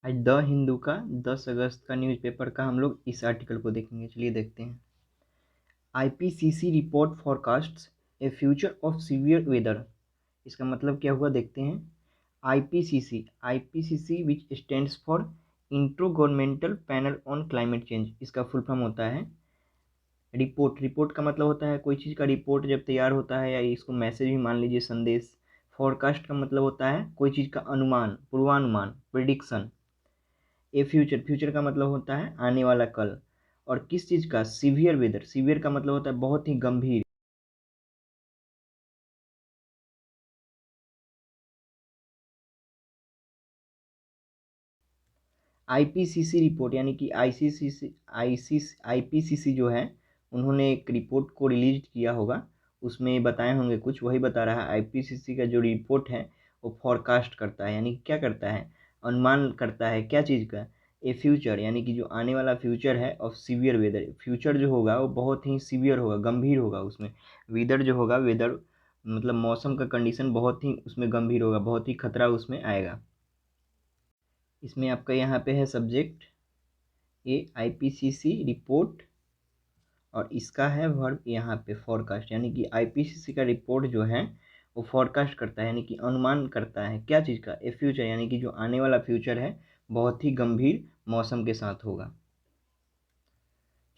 आज द हिंदू का 10 अगस्त का न्यूज़पेपर का हम लोग इस आर्टिकल को देखेंगे। चलिए देखते हैं। IPCC report forecasts a future of severe weather. इसका मतलब क्या हुआ देखते हैं। IPCC which stands for intergovernmental panel on climate change. इसका फुल फॉर्म होता है रिपोर्ट का मतलब होता है कोई चीज़ का रिपोर्ट जब तैयार होता है, या इसको मैसेज भी मान लीजिए, संदेश। फॉरकास्ट का मतलब होता है कोई चीज़ का अनुमान, पूर्वानुमान, प्रिडिक्शन। ए फ्यूचर का मतलब होता है आने वाला कल। और किस चीज़ का, सीवियर वेदर। सीवियर का मतलब होता है बहुत ही गंभीर। आईपीसीसी रिपोर्ट यानी कि आईपीसीसी जो है, उन्होंने एक रिपोर्ट को रिलीज किया होगा। उसमें बताए होंगे कुछ, वही बता रहा है। आईपीसीसी का जो रिपोर्ट है वो फॉरकास्ट करता है, यानी क्या करता है, अनुमान करता है क्या चीज़ का। ए फ्यूचर यानी कि जो आने वाला फ्यूचर है ऑफ सीवियर वेदर। फ्यूचर जो होगा वो बहुत ही सीवियर होगा, गंभीर होगा। उसमें वेदर जो होगा, वेदर मतलब मौसम का कंडीशन बहुत ही उसमें गंभीर होगा, बहुत ही खतरा उसमें आएगा। इसमें आपका यहाँ पे है सब्जेक्ट ए आईपीसीसी रिपोर्ट, और इसका है वर्ब यहाँ पे फॉरकास्ट। यानी कि आईपीसीसी का रिपोर्ट जो है वो फॉरकास्ट करता है, यानी कि अनुमान करता है क्या चीज़ का, ए फ्यूचर यानी कि जो आने वाला फ्यूचर है बहुत ही गंभीर मौसम के साथ होगा।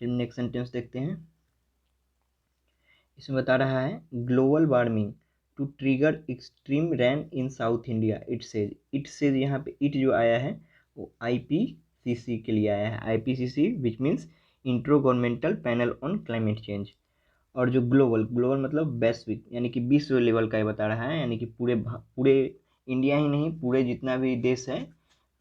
चलिए नेक्स्ट सेंटेंस देखते हैं। इसमें बता रहा है global warming to trigger extreme rain in South India. It says यहाँ पे इट जो आया है वो आईपीसीसी के लिए आया है। IPCC which means intro governmental panel on climate change. और जो ग्लोबल मतलब वैश्विक, यानी कि विश्व लेवल का ये बता रहा है, यानी कि पूरे इंडिया ही नहीं, पूरे जितना भी देश है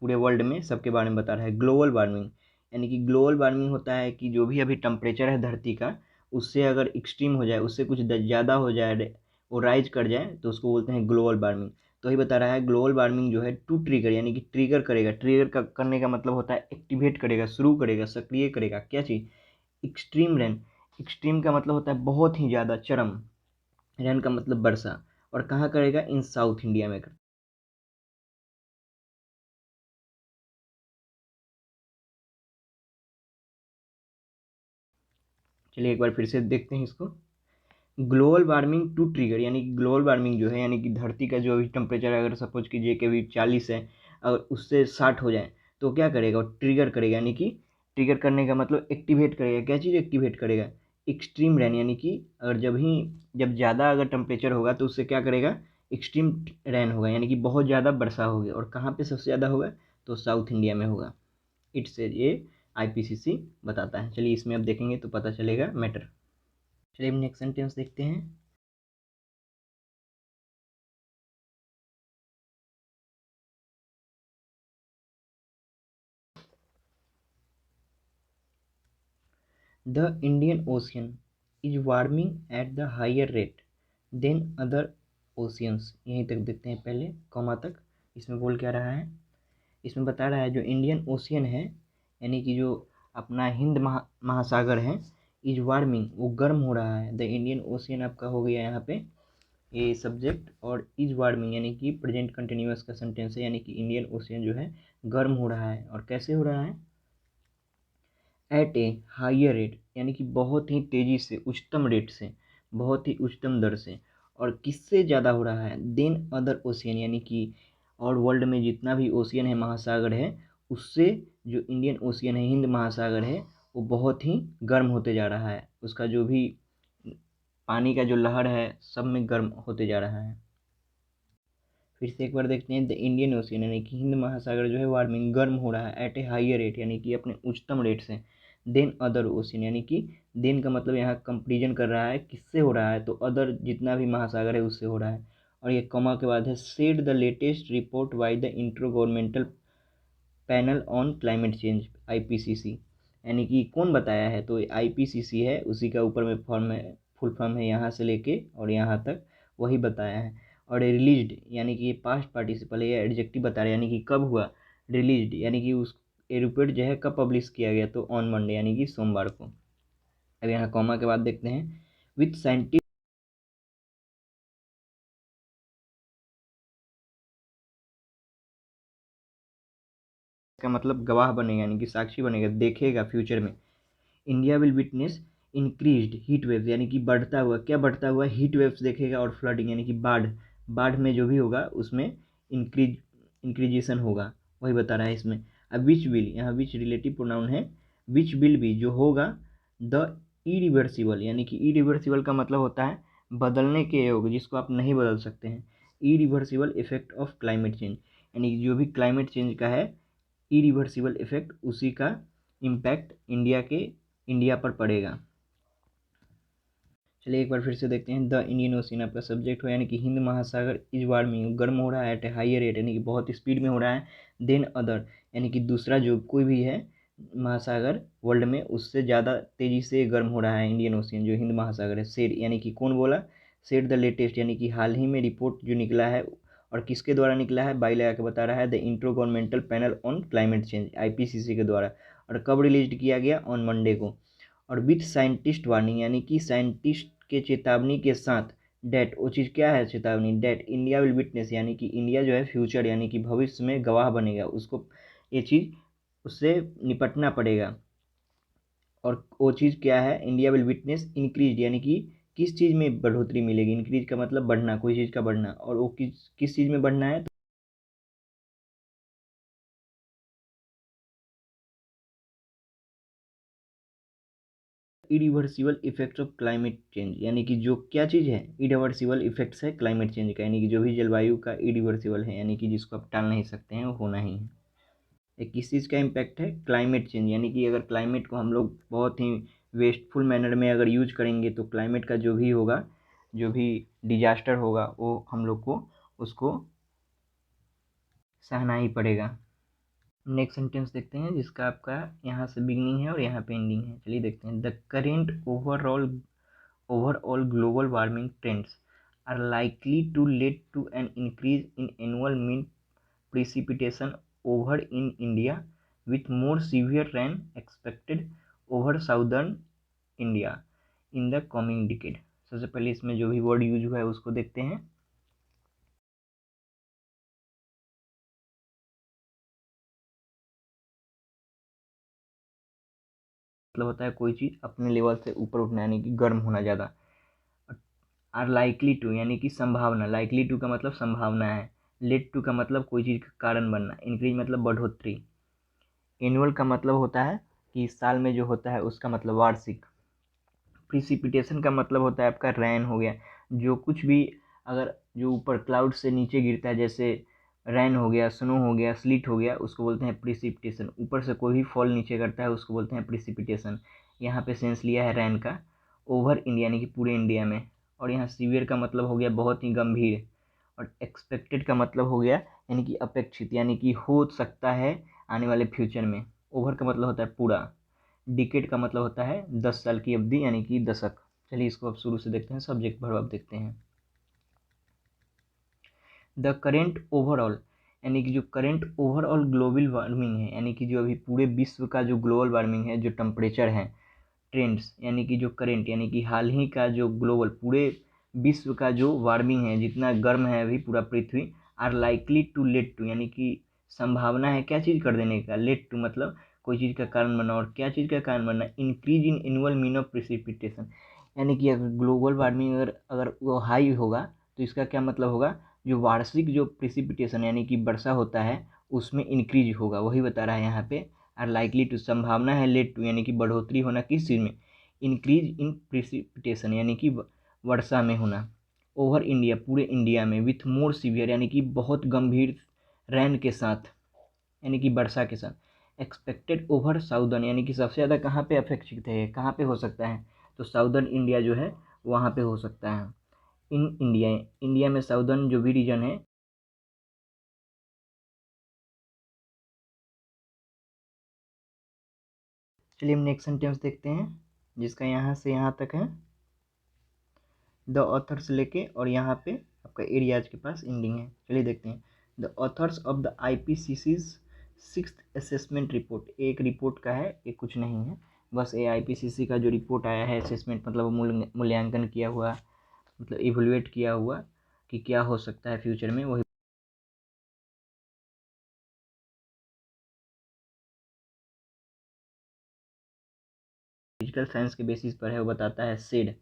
पूरे वर्ल्ड में सबके बारे में बता रहा है। ग्लोबल वार्मिंग यानी कि ग्लोबल वार्मिंग होता है कि जो भी अभी टेम्परेचर है धरती का, उससे अगर एक्सट्रीम हो जाए, उससे कुछ ज़्यादा हो जाए, वो राइज कर जाए, तो उसको बोलते हैं ग्लोबल वार्मिंग। तो ही बता रहा है ग्लोबल वार्मिंग जो है टू ट्रिगर यानी कि ट्रिगर करेगा। करने का मतलब होता है एक्टिवेट करेगा, शुरू करेगा, सक्रिय करेगा क्या चीज़, एक्सट्रीम रेन। एक्सट्रीम का मतलब होता है बहुत ही ज़्यादा, चरम। रेन का मतलब वर्षा। और कहाँ करेगा, इन साउथ इंडिया में कर। चलिए एक बार फिर से देखते हैं इसको। ग्लोबल वार्मिंग टू ट्रिगर यानी कि ग्लोबल वार्मिंग जो है, यानी कि धरती का जो भी टेम्परेचर अगर सपोज कीजिए कि अभी 40 है, अगर उससे 60 हो जाए तो क्या करेगा, वो ट्रिगर करेगा। यानी कि ट्रिगर करने का मतलब एक्टिवेट करेगा। क्या चीज़ एक्टिवेट करेगा, एक्सट्रीम रेन। यानी कि अगर जब ज़्यादा अगर टेम्परेचर होगा तो उससे क्या करेगा, एक्सट्रीम रेन होगा, यानी कि बहुत ज़्यादा वर्षा होगी। और कहाँ पे सबसे ज़्यादा होगा, तो साउथ इंडिया में होगा। इट्स ये आईपीसीसी बताता है। चलिए इसमें अब देखेंगे तो पता चलेगा मैटर। चलिए हम नेक्स्ट सेंटेंस देखते हैं। The Indian Ocean is warming at the higher rate than other oceans। यहीं तक देखते हैं पहले, कॉमा तक। इसमें बोल क्या रहा है, इसमें बता रहा है जो इंडियन ओशियन है, यानी कि जो अपना हिंद महासागर है, इज वार्मिंग वो गर्म हो रहा है। द इंडियन ओशियन आपका हो गया यहाँ पे ये सब्जेक्ट, और इज वार्मिंग यानी कि प्रेजेंट कंटिन्यूअस का सेंटेंस है, यानी कि इंडियन ओशियन जो है गर्म हो रहा है। और कैसे हो रहा है, एट ए हाइयर रेट यानी कि बहुत ही तेज़ी से, उच्चतम रेट से, बहुत ही उच्चतम दर से। और किससे ज़्यादा हो रहा है, देन अदर ओशियन यानी कि और वर्ल्ड में जितना भी ओशियन है, महासागर है, उससे जो इंडियन ओशियन है, हिंद महासागर है, वो बहुत ही गर्म होते जा रहा है। उसका जो भी पानी का जो लहर है सब में गर्म होते जा रहा है। फिर से एक बार देखते हैं। द इंडियन ओशियन यानी कि हिंद महासागर जो है वार्मिंग गर्म हो रहा है एट ए हाइयर रेट यानी कि अपने उच्चतम रेट से, देन अदर ओशियन यानी कि देन का मतलब यहाँ कंपेरिजन कर रहा है किससे हो रहा है, तो अदर जितना भी महासागर है उससे हो रहा है। और ये कॉमा के बाद है said the latest report by the intro governmental panel on climate change IPCC. यानी कि कौन बताया है, तो आईपीसीसी है, उसी का ऊपर में फॉर्म है, फुल फॉर्म है यहाँ से लेके और यहाँ तक वही बताया है। और रिलीज्ड यानी कि ये पास्ट पार्टिसिपल है, ये एडजेक्टिव बता रहे हैं, यानी कि कब हुआ, रिलीज्ड यानी कि उस ये रिपोर्ट जो है कब पब्लिश किया गया, तो ऑन मंडे यानी कि सोमवार को। अब यहाँ कॉमा के बाद देखते हैं विथ साइंटिफिक का मतलब गवाह बनेगा यानी कि साक्षी बनेगा, देखेगा फ्यूचर में। India will witness increased heat waves यानी कि बढ़ता हुआ, क्या बढ़ता हुआ, हीट वेव्स देखेगा, और फ्लडिंग यानी कि बाढ़, बाढ़ में जो भी होगा उसमें इंक्रीजेशन होगा, वही बता रहा है इसमें। अब विच विल, यहाँ विच रिलेटिव प्रोनाउन है, विच विल भी जो होगा, द इरिवर्सिबल यानी कि इरिवर्सिबल का मतलब होता है बदलने के योग्य, जिसको आप नहीं बदल सकते हैं। Irreversible effect of climate change यानी कि जो भी क्लाइमेट चेंज का है इरिवर्सिबल इफेक्ट, उसी का इम्पैक्ट इंडिया पर पड़ेगा। चलिए एक बार फिर से देखते हैं। द इंडियन ओशियन आपका सब्जेक्ट हो यानी कि हिंद महासागर इज वार्मिंग, गर्म हो रहा है एट ए हाइयर रेट यानी कि बहुत स्पीड में हो रहा है, देन अदर यानी कि दूसरा जो कोई भी है महासागर वर्ल्ड में उससे ज़्यादा तेज़ी से गर्म हो रहा है इंडियन ओशियन जो हिंद महासागर है। सेड यानी कि कौन बोला, सेड द लेटेस्ट यानी कि हाल ही में रिपोर्ट जो निकला है, और किसके द्वारा निकला है, बाई लगा के बता रहा है, the intro governmental panel on climate change IPCC के द्वारा, और कब रिलीज किया गया, ऑन मंडे को। और विथ साइंटिस्ट वार्निंग यानी कि साइंटिस्ट के चेतावनी के साथ, डेट वो चीज़ क्या है चेतावनी, डेट इंडिया विल विटनेस यानी कि इंडिया जो है फ्यूचर यानी कि भविष्य में गवाह बनेगा, उसको ये चीज़ उससे निपटना पड़ेगा। और वो चीज़ क्या है, इंडिया विल विटनेस इंक्रीज यानी कि किस चीज़ में बढ़ोतरी मिलेगी, इंक्रीज का मतलब बढ़ना, कोई चीज़ का बढ़ना, और वो किस चीज़ में बढ़ना है, irreversible effects of climate change यानी कि जो क्या चीज़ है, इरिवर्सिबल इफेक्ट्स है क्लाइमेट चेंज का, यानी कि जो भी जलवायु का इरिवर्सिबल है यानी कि जिसको आप टाल नहीं सकते हैं, वो होना ही है। एक किस चीज़ का इम्पैक्ट है, क्लाइमेट चेंज यानी कि अगर क्लाइमेट को हम लोग बहुत ही वेस्टफुल मैनर में अगर यूज करेंगे तो क्लाइमेट का जो भी होगा, जो भी डिजास्टर होगा, वो हम लोग को उसको सहना ही पड़ेगा। नेक्स्ट सेंटेंस देखते हैं जिसका आपका यहाँ से बिगनिंग है और यहाँ पे एंडिंग है। चलिए देखते हैं। The current overall global warming trends are likely to lead to an increase in annual mean precipitation over in India, with more severe rain expected over southern India in the coming decade। सबसे पहले इसमें जो भी word use हुआ है उसको देखते हैं। मतलब होता है कोई चीज़ अपने लेवल से ऊपर उठना यानी कि गर्म होना ज़्यादा। आर लाइकली टू यानी कि संभावना, लाइकली टू का मतलब संभावना है, लेड टू का मतलब कोई चीज़ का कारण बनना, इंक्रीज मतलब बढ़ोतरी, एनुअल का मतलब होता है कि साल में जो होता है उसका मतलब वार्षिक, प्रिसिपिटेशन का मतलब होता है आपका रैन हो गया, जो कुछ भी अगर जो ऊपर क्लाउड से नीचे गिरता है, जैसे रैन हो गया, स्नो हो गया, स्लीट हो गया, उसको बोलते हैं प्रिसिपिटेशन। ऊपर से कोई भी फॉल नीचे करता है उसको बोलते हैं प्रिसिपिटेशन। यहाँ पे सेंस लिया है रैन का, ओवर इंडिया यानी कि पूरे इंडिया में। और यहाँ सीवियर का मतलब हो गया बहुत ही गंभीर, और एक्सपेक्टेड का मतलब हो गया यानी कि अपेक्षित, यानी कि हो सकता है आने वाले फ्यूचर में। ओवर का मतलब होता है पूरा, डिकेड का मतलब होता है 10 साल की अवधि यानी कि दशक। चलिए इसको अब शुरू से देखते हैं, सब्जेक्ट वर्ब अब देखते हैं। द करेंट ओवरऑल यानी कि जो करेंट ओवरऑल ग्लोबल वार्मिंग है, यानी कि जो अभी पूरे विश्व का जो ग्लोबल वार्मिंग है, जो टेम्परेचर है, ट्रेंड्स यानी कि जो करेंट यानी कि हाल ही का जो ग्लोबल पूरे विश्व का जो वार्मिंग है, जितना गर्म है अभी पूरा पृथ्वी, are likely to lead to यानी कि संभावना है क्या चीज़ कर देने का, लेड टू मतलब कोई चीज़ का कारण बनना, और क्या चीज़ का कारण बनना, increase in annual mean of precipitation. यानी कि अगर ग्लोबल वार्मिंग अगर अगर वो हाई होगा तो इसका क्या मतलब होगा, जो वार्षिक जो प्रिसिपिटेशन यानी कि वर्षा होता है उसमें इंक्रीज होगा, वही बता रहा है यहाँ पे। आर लाइकली टू संभावना है, लेड टू यानी कि बढ़ोतरी होना किस चीज़ में, इंक्रीज इन प्रिसिपिटेशन यानी कि वर्षा में होना, ओवर इंडिया पूरे इंडिया में, विथ मोर सीवियर यानी कि बहुत गंभीर, रैन के साथ यानी कि वर्षा के साथ, एक्सपेक्टेड ओवर साउदर्न यानी कि सबसे ज़्यादा कहाँ पे अपेक्षित है, कहाँ पे हो सकता है, तो साउदर्न इंडिया जो है वहाँ पे हो सकता है। इन इंडिया, इंडिया में साउदर्न जो भी रीजन है। चलिए हम नेक्स्ट सेंटेंस देखते हैं जिसका यहाँ से यहाँ तक है, द ऑथर से लेके और यहाँ पे आपका एरियाज के पास एंडिंग है। चलिए देखते हैं। The author's of the IPCC's sixth assessment report, एक रिपोर्ट का है, ये कुछ नहीं है, बस ये IPCC का जो रिपोर्ट आया है असेसमेंट मतलब मूल्यांकन किया हुआ, मतलब इवोल्यूएट किया हुआ कि क्या हो सकता है फ्यूचर में, वही फिजिकल साइंस के बेसिस पर है, वो बताता है said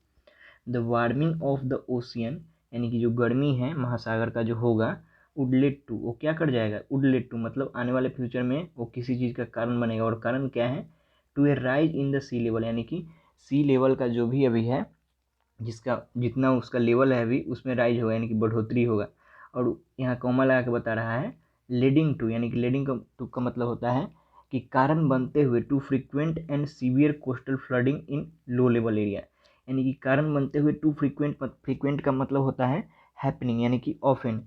the warming of the ocean, यानी कि जो गर्मी है महासागर का जो होगा, वुड लेड टू, वो क्या कर जाएगा, वुड लेड टू मतलब आने वाले फ्यूचर में वो किसी चीज़ का कारण बनेगा, और कारण क्या है, to a rise in the sea level, यानी कि सी लेवल का जो भी अभी है, जिसका जितना उसका लेवल है अभी, उसमें राइज होगा, यानी कि बढ़ोतरी होगा। और यहाँ कॉमा लगा के बता रहा है लीडिंग टू, यानी कि लीडिंग टू का मतलब होता है कि कारण बनते हुए, to frequent and severe coastal flooding in low level area, यानी कि कारण बनते हुए, टू फ्रीक्वेंट का मतलब होता है हैपनिंग, यानी कि ऑफन,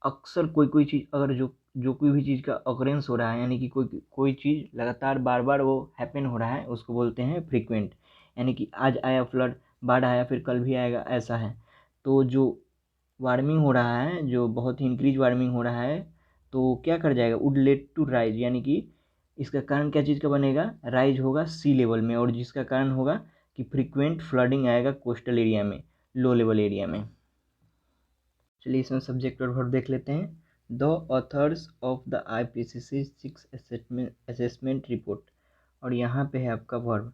अक्सर कोई चीज़, अगर जो कोई भी चीज़ का ऑकरेंस हो रहा है, यानी कि कोई चीज़ लगातार बार बार वो हैपन हो रहा है, उसको बोलते हैं फ्रीक्वेंट, यानी कि आज आया फ्लड, बाढ़ आया, फिर कल भी आएगा, ऐसा है। तो जो वार्मिंग हो रहा है, जो बहुत ही इंक्रीज वार्मिंग हो रहा है, तो क्या कर जाएगा, वुड लेड टू राइज, यानी कि इसका कारण क्या चीज़ का बनेगा, राइज होगा सी लेवल में, और जिसका कारण होगा कि फ्रीक्वेंट फ्लडिंग आएगा कोस्टल एरिया में, लो लेवल एरिया में। चलिए इसमें सब्जेक्ट और वर्ब देख लेते हैं। The author's of the IPCC 6 assessment report, और यहाँ पे है आपका वर्ब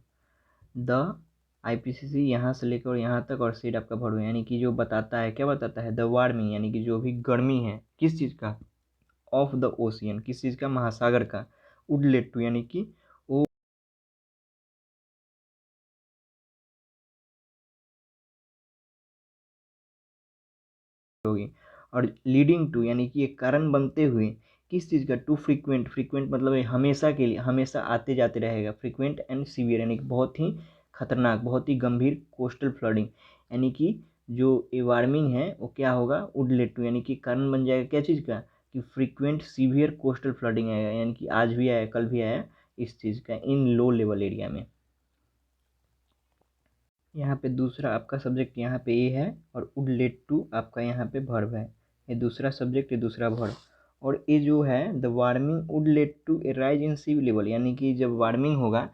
द IPCC, यहाँ से लेकर और यहाँ तक, और सीड आपका वर्ब है, यानी कि जो बताता है, क्या बताता है, द वार्मिंग, यानी कि जो भी गर्मी है, किस चीज़ का, ऑफ द ओशियन, किस चीज़ का, महासागर का, वुड लेड टू, यानी कि वो होगी, और लीडिंग टू, यानी कि एक कारण बनते हुए, किस चीज़ का, टू फ्रीक्वेंट, फ्रीक्वेंट मतलब ये हमेशा के लिए, हमेशा आते जाते रहेगा, फ्रीक्वेंट एंड सीवियर, यानी कि बहुत ही खतरनाक, बहुत ही गंभीर कोस्टल फ्लडिंग, यानी कि जो ये वार्मिंग है वो क्या होगा, वुड लेड टू, यानी कि कारण बन जाएगा क्या चीज़ का, कि फ्रीक्वेंट सीवियर कोस्टल फ्लडिंग आएगा, यानी कि आज भी आया, कल भी आया, इस चीज़ का इन लो लेवल एरिया में। यहाँ पे दूसरा आपका सब्जेक्ट यहाँ पे ए है, और वुड लेड टू आपका यहाँ पे वर्ब है, ये दूसरा सब्जेक्ट, ये दूसरा वर्ब। और ये जो है the warming would lead to a rise in sea level, यानी कि जब वार्मिंग होगा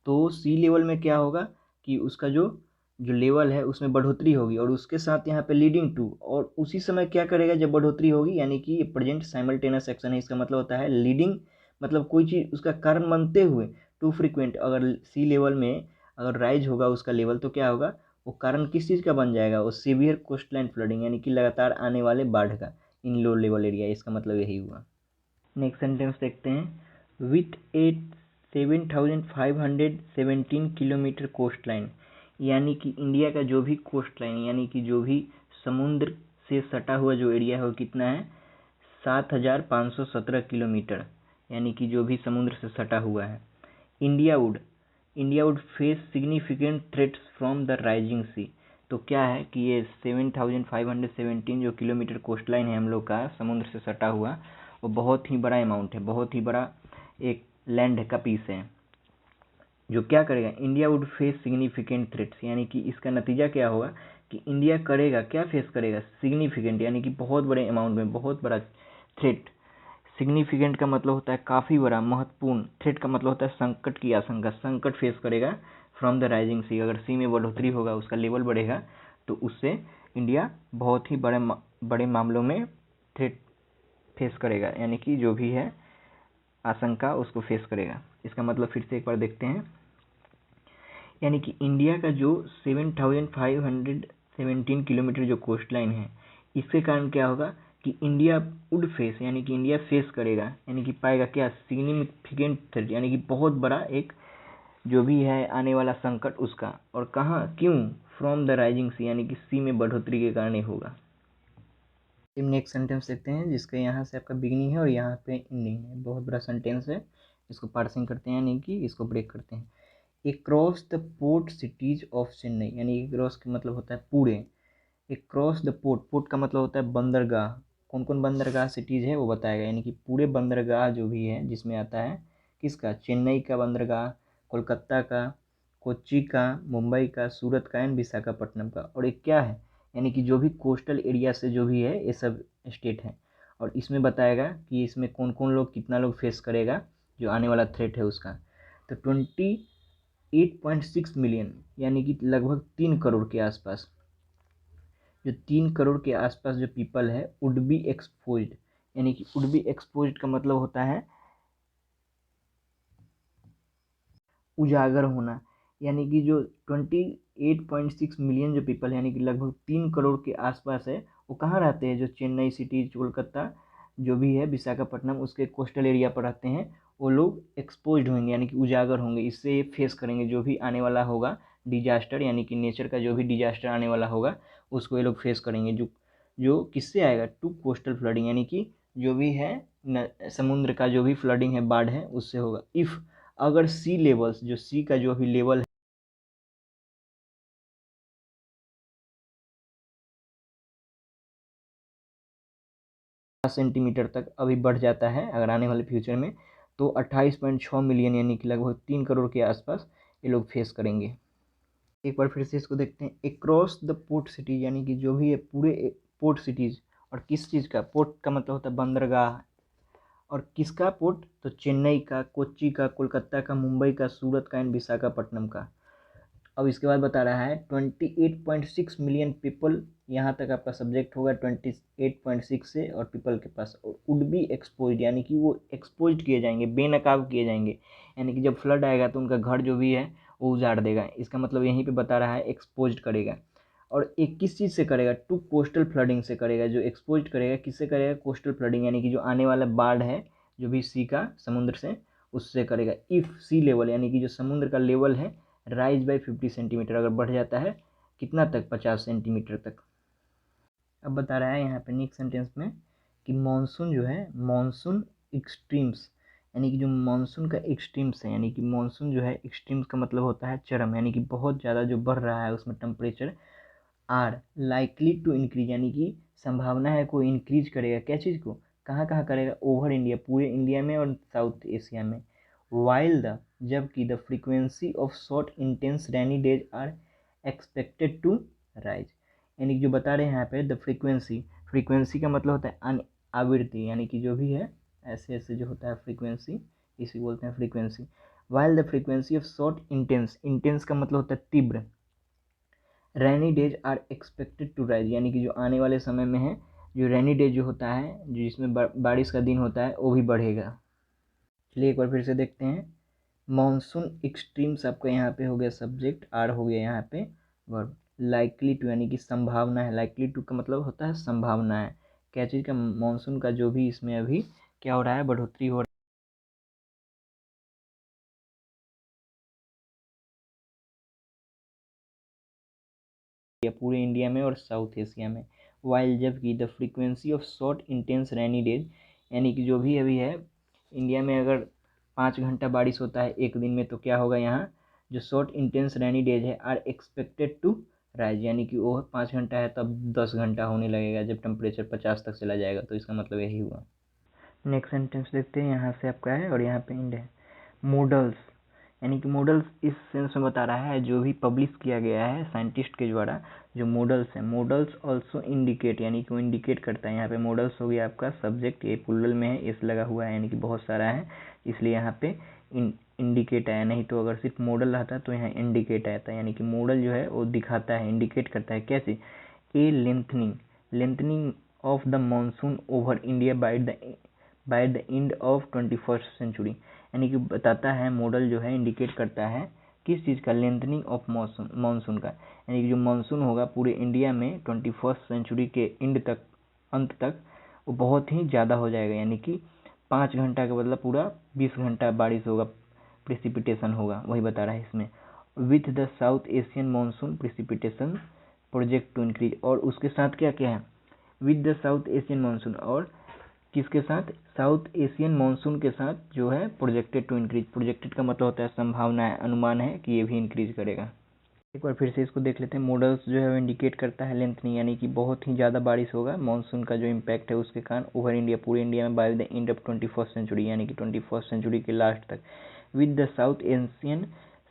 तो सी लेवल में क्या होगा, कि उसका जो जो लेवल है उसमें बढ़ोतरी होगी, और उसके साथ यहाँ पे लीडिंग टू, और उसी समय क्या करेगा जब बढ़ोतरी होगी, यानी कि ये प्रेजेंट साइमल्टेनियस एक्शन है, इसका मतलब होता है लीडिंग, मतलब कोई चीज़ उसका कारण बनते हुए, टू फ्रीक्वेंट, अगर सी लेवल में अगर राइज होगा उसका लेवल, तो क्या होगा, वो कारण किस चीज़ का बन जाएगा, वो सीवियर कोस्टलाइन फ्लडिंग, यानी कि लगातार आने वाले बाढ़ का इन लो लेवल एरिया, इसका मतलब यही हुआ। नेक्स्ट सेंटेंस देखते हैं, with a 7,517 kilometre coastline, यानी कि इंडिया का जो भी कोस्ट लाइन, यानी कि जो भी समुद्र से सटा हुआ जो एरिया है वो कितना है, 7,517 किलोमीटर, यानी कि जो भी समुद्र से सटा हुआ है। India would face significant threats from the rising sea, तो क्या है कि ये 7,517 जो किलोमीटर कोस्ट लाइन है हम लोग का समुद्र से सटा हुआ, वो बहुत ही बड़ा अमाउंट है, बहुत ही बड़ा एक लैंड का पीस है, जो क्या करेगा, India would face significant threats, यानी कि इसका नतीजा क्या होगा, कि इंडिया करेगा क्या, फेस करेगा, सिग्निफिकेंट, यानी कि बहुत बड़े अमाउंट में, बहुत बड़ा थ्रेट। सिग्निफिकेंट का मतलब होता है काफ़ी बड़ा, महत्वपूर्ण, थ्रेट का मतलब होता है संकट की आशंका, संकट फेस करेगा फ्रॉम द राइजिंग सी, अगर सी में बढ़ोतरी होगा, उसका लेवल बढ़ेगा, तो उससे इंडिया बहुत ही बड़े मामलों में थ्रेट फेस करेगा, यानी कि जो भी है आशंका उसको फेस करेगा। इसका मतलब फिर से एक बार देखते हैं, यानी कि इंडिया का जो 7,517 किलोमीटर जो कोस्ट लाइन है, इसके कारण क्या होगा, कि इंडिया वुड फेस, यानी कि इंडिया फेस करेगा, यानी कि पाएगा क्या, सिग्निफिकेंट थ्रेट, यानी कि बहुत बड़ा एक जो भी है आने वाला संकट उसका, और कहाँ, क्यों, फ्रॉम द राइजिंग सी, यानी कि सी में बढ़ोतरी के कारण ही होगा। नेक्स्ट सेंटेंस देखते हैं, जिसका यहाँ से आपका बिगनिंग है और यहाँ पे एंडिंग है, बहुत बड़ा सेंटेंस है, इसको पार्सिंग करते हैं, यानी कि इसको ब्रेक करते हैं। Across the port cities of Chennai, यानी एक्रॉस का मतलब होता है पूरे, एक्रॉस द पोर्ट, पोर्ट का मतलब होता है बंदरगाह, कौन कौन बंदरगाह सिटीज है वो बताएगा, यानी कि पूरे बंदरगाह जो भी है जिसमें आता है, किसका, चेन्नई का बंदरगाह, कोलकाता का, कोच्चि का, मुंबई का, सूरत का एंड विशाखापट्टनम का, और एक क्या है, यानी कि जो भी कोस्टल एरिया से जो भी है ये सब स्टेट हैं, और इसमें बताएगा कि इसमें कौन कौन लोग, कितना लोग फेस करेगा जो आने वाला थ्रेट है उसका। तो 28.6 मिलियन, यानी कि लगभग 3 करोड़ के आसपास, जो 3 करोड़ के आसपास जो पीपल है वुड बी एक्सपोज्ड, यानी कि वुड बी एक्सपोज्ड का मतलब होता है उजागर होना, यानी कि जो 28.6 मिलियन जो पीपल है, यानी कि लगभग 3 करोड़ के आसपास है, वो कहाँ रहते हैं? जो चेन्नई सिटी, कोलकाता, जो भी है विशाखापट्टनम, उसके कोस्टल एरिया पर रहते हैं। वो लोग एक्सपोज्ड होंगे, यानी कि उजागर होंगे, इससे ये फेस करेंगे जो भी आने वाला होगा डिजास्टर, यानी कि नेचर का जो भी डिजास्टर आने वाला होगा उसको ये लोग फेस करेंगे। जो जो किससे आएगा? टू कोस्टल फ्लडिंग, यानी कि जो भी है समुद्र का जो भी फ्लडिंग है, बाढ़ है, उससे होगा। इफ़ अगर सी लेवल्स, जो सी का जो भी लेवल 5 सेंटीमीटर तक अभी बढ़ जाता है अगर आने वाले फ्यूचर में, तो 28.6 मिलियन यानी कि लगभग 3 करोड़ के आसपास ये लोग फेस करेंगे। एक बार फिर से इसको देखते हैं। एक्रॉस द पोर्ट सिटी, यानी कि जो भी है पूरे पोर्ट सिटीज़, और किस चीज़ का पोर्ट का मतलब होता है बंदरगाह, और किसका पोर्ट? तो चेन्नई का, कोच्चि का, कोलकाता का, मुंबई का, सूरत का एंड विशाखापट्टनम का। अब इसके बाद बता रहा है 28.6 मिलियन पीपल, यहाँ तक आपका सब्जेक्ट होगा 28.6 से, और पीपल के पास वुड बी एक्सपोज, यानी कि वो एक्सपोज किए जाएंगे, बेनकाब किए जाएंगे, यानी कि जब फ्लड आएगा तो उनका घर जो भी है वो उजाड़ देगा। इसका मतलब यहीं पे बता रहा है एक्सपोज करेगा। और एक किस चीज़ से करेगा? टू कोस्टल फ्लडिंग से करेगा। जो एक्सपोज करेगा किससे करेगा? कोस्टल फ्लडिंग, यानी कि जो आने वाला बाढ़ है जो भी सी का, समुद्र से, उससे करेगा। इफ़ सी लेवल, यानी कि जो समुद्र का लेवल है राइज बाई 50 सेंटीमीटर, अगर बढ़ जाता है कितना तक? 50 सेंटीमीटर तक। अब बता रहा है यहाँ पे नेक्स्ट सेंटेंस में कि मानसून जो है, मानसून एक्सट्रीम्स, यानी कि जो मानसून का एक्सट्रीम्स है, यानी कि मानसून जो है एक्सट्रीम्स का मतलब होता है चरम, यानी कि बहुत ज़्यादा जो बढ़ रहा है उसमें temperature, are likely to increase, यानी कि संभावना है कोई इंक्रीज करेगा। क्या चीज़ को? कहाँ कहाँ करेगा? ओवर इंडिया, पूरे इंडिया में और साउथ एशिया में। वाइल द, जबकि the frequency of short intense rainy days are expected to rise, यानी कि जो बता रहे हैं यहाँ पे द फ्रीक्वेंसी, फ्रीक्वेंसी का मतलब होता है आवृत्ति, यानी कि जो भी है ऐसे ऐसे जो होता है फ्रीक्वेंसी, इसी बोलते हैं frequency. While the frequency of short intense, intense का मतलब होता है तीव्र, rainy days are expected to rise, यानी कि जो आने वाले समय में है, जो रेनी डेज जो होता है, जो जिसमें बारिश का दिन होता है, वो भी बढ़ेगा। चलिए एक बार फिर से देखते हैं। मानसून एक्सट्रीम्स आपका यहाँ पे हो गया सब्जेक्ट, आर हो गया यहाँ पे वर्ब। लाइकली टू, यानी कि संभावना है, लाइकली टू का मतलब होता है संभावना है। क्या चीज़ का? मानसून का जो भी इसमें अभी क्या हो रहा है, बढ़ोतरी हो रहा है पूरे इंडिया में और साउथ एशिया में। वाइल, जबकि the frequency of short intense rainy days, यानी कि जो भी अभी है इंडिया में, अगर 5 घंटा बारिश होता है एक दिन में, तो क्या होगा यहाँ? जो शॉर्ट इंटेंस रेनी डेज है आर एक्सपेक्टेड टू राइज, यानी कि वो 5 घंटा है तब 10 घंटा होने लगेगा जब टेम्परेचर 50 तक चला जाएगा, तो इसका मतलब यही हुआ। नेक्स्ट सेंटेंस देखते हैं, यहाँ से आपका है और यहाँ पे इंड है। मॉडल्स, यानी कि मॉडल्स इस सेंस में बता रहा है जो भी पब्लिश किया गया है साइंटिस्ट के द्वारा, जो मॉडल्स हैं, मॉडल्स ऑल्सो इंडिकेट, यानी कि वो इंडिकेट करता है। यहाँ पे मॉडल्स हो गया आपका सब्जेक्ट, ये प्लूरल में है, इस लगा हुआ है, यानी कि बहुत सारा है, इसलिए यहाँ पे इंडिकेट आया, नहीं तो अगर सिर्फ मॉडल रहता तो यहाँ इंडिकेट आता, यानी कि मॉडल जो है वो दिखाता है, इंडिकेट करता है। कैसे? A lengthening, lengthening of the monsoon over India by the end of 21st century, यानी कि बताता है, मॉडल जो है इंडिकेट करता है किस चीज़ का? लेंथनिंग ऑफ मानसून का, यानी कि जो मानसून होगा पूरे इंडिया में 21st सेंचुरी के एंड तक, अंत तक, वो बहुत ही ज़्यादा हो जाएगा, यानी कि 5 घंटा का बदला पूरा 20 घंटा बारिश होगा, प्रेसिपिटेशन होगा, वही बता रहा है इसमें। With the South Asian monsoon precipitation project to increase, और उसके साथ क्या क्या है? With the South Asian monsoon, और किसके साथ? साउथ एशियन मानसून के साथ जो है प्रोजेक्टेड टू इंक्रीज, प्रोजेक्टेड का मतलब होता है संभावना है, अनुमान है कि ये भी इंक्रीज करेगा। एक बार फिर से इसको देख लेते हैं। मॉडल्स जो है वो इंडिकेट करता है लेंथनिंग, यानी कि बहुत ही ज़्यादा बारिश होगा मानसून का जो इम्पैक्ट है उसके कारण ओवर इंडिया, पूरे इंडिया में by the end of 21st century, यानी कि 21st सेंचुरी के लास्ट तक। With the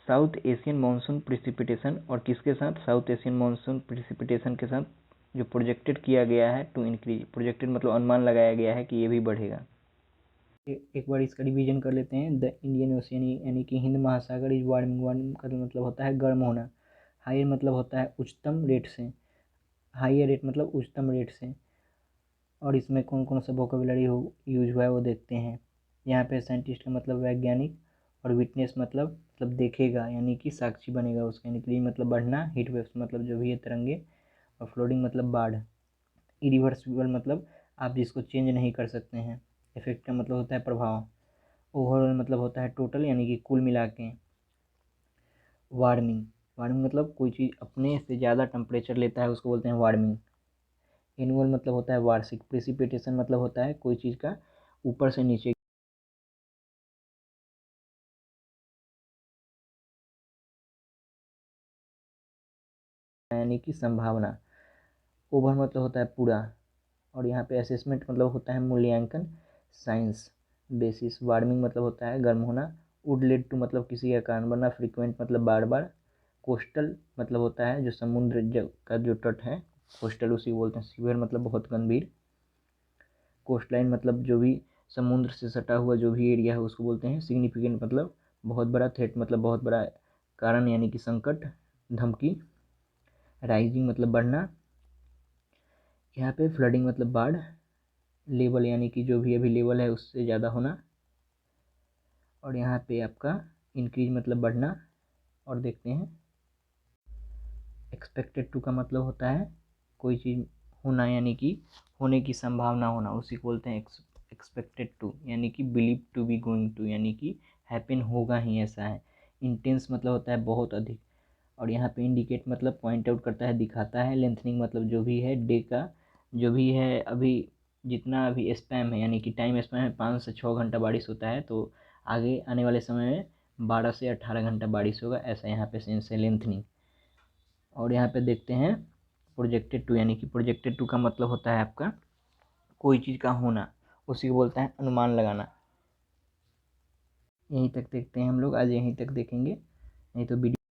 South Asian monsoon precipitation, और किसके साथ? साउथ एशियन मानसून प्रिसिपिटेशन के साथ, जो प्रोजेक्टेड किया गया है टू इंक्रीज, प्रोजेक्टेड मतलब अनुमान लगाया गया है कि ये भी बढ़ेगा। एक बार इसका रिवीजन कर लेते हैं। द इंडियन ओशियन, यानी कि हिंद महासागर इज वार्मिंग, वार्मिंग का मतलब होता है गर्म होना, हायर मतलब होता है उच्चतम रेट से, हायर रेट मतलब उच्चतम रेट से। और इसमें कौन कौन सा वोकेबुलरी यूज हुआ है वो देखते हैं। यहाँ पे साइंटिस्ट का मतलब वैज्ञानिक, और विटनेस मतलब देखेगा, यानी कि साक्षी बनेगा उसका। इंक्रीज मतलब बढ़ना, हीट वेव्स मतलब जो भी है तरंगे, और फ्लोडिंग मतलब बाढ़। इरिवर्सिबल मतलब आप जिसको चेंज नहीं कर सकते हैं। इफेक्ट का मतलब होता है प्रभाव। ओवरऑल मतलब होता है टोटल, यानी कि कुल मिला के। वार्मिंग, वार्मिंग मतलब कोई चीज़ अपने से ज़्यादा टेम्परेचर लेता है उसको बोलते हैं वार्मिंग। एनुअल मतलब होता है वार्षिक। प्रेसिपिटेशन मतलब होता है कोई चीज़ का ऊपर से नीचे, यानी कि संभावना। ओवर मतलब होता है पूरा, और यहाँ पे असेसमेंट मतलब होता है मूल्यांकन, साइंस, बेसिस। वार्मिंग मतलब होता है गर्म होना। वुड लेड टू मतलब किसी का कारण बनना। फ्रीक्वेंट मतलब बार बार। कोस्टल मतलब होता है जो समुद्र का जो तट है, कोस्टल उसी को बोलते हैं। सीवियर मतलब बहुत गंभीर। कोस्ट लाइन मतलब जो भी समुद्र से सटा हुआ जो भी एरिया है उसको बोलते हैं। सिग्निफिकेंट मतलब बहुत बड़ा। थ्रेट मतलब बहुत बड़ा कारण, यानी कि संकट, धमकी। राइजिंग मतलब बढ़ना। यहाँ पे फ्लडिंग मतलब बाढ़। लेवल यानी कि जो भी अभी लेवल है उससे ज़्यादा होना। और यहाँ पे आपका इंक्रीज मतलब बढ़ना। और देखते हैं एक्सपेक्टेड टू का मतलब होता है कोई चीज़ होना, यानी कि होने की संभावना होना, उसी को बोलते हैं एक्सपेक्टेड टू, यानी कि believe to be going to, यानी कि हैपन होगा ही, ऐसा है। इंटेंस मतलब होता है बहुत अधिक। और यहाँ पे इंडिकेट मतलब पॉइंट आउट करता है, दिखाता है। लेंथनिंग मतलब जो भी है डे का जो भी है अभी जितना अभी स्पैम है, यानी कि टाइम स्पैम है 5 से 6 घंटा बारिश होता है, तो आगे आने वाले समय में 12 से 18 घंटा बारिश होगा, ऐसा यहाँ पे सेंस है लेंथनिंग। और यहाँ पे देखते हैं प्रोजेक्टेड टू, यानी कि प्रोजेक्टेड टू का मतलब होता है आपका कोई चीज़ का होना, उसी को बोलते हैं अनुमान लगाना। यहीं तक देखते हैं हम लोग आज, यहीं तक देखेंगे, नहीं तो वीडियो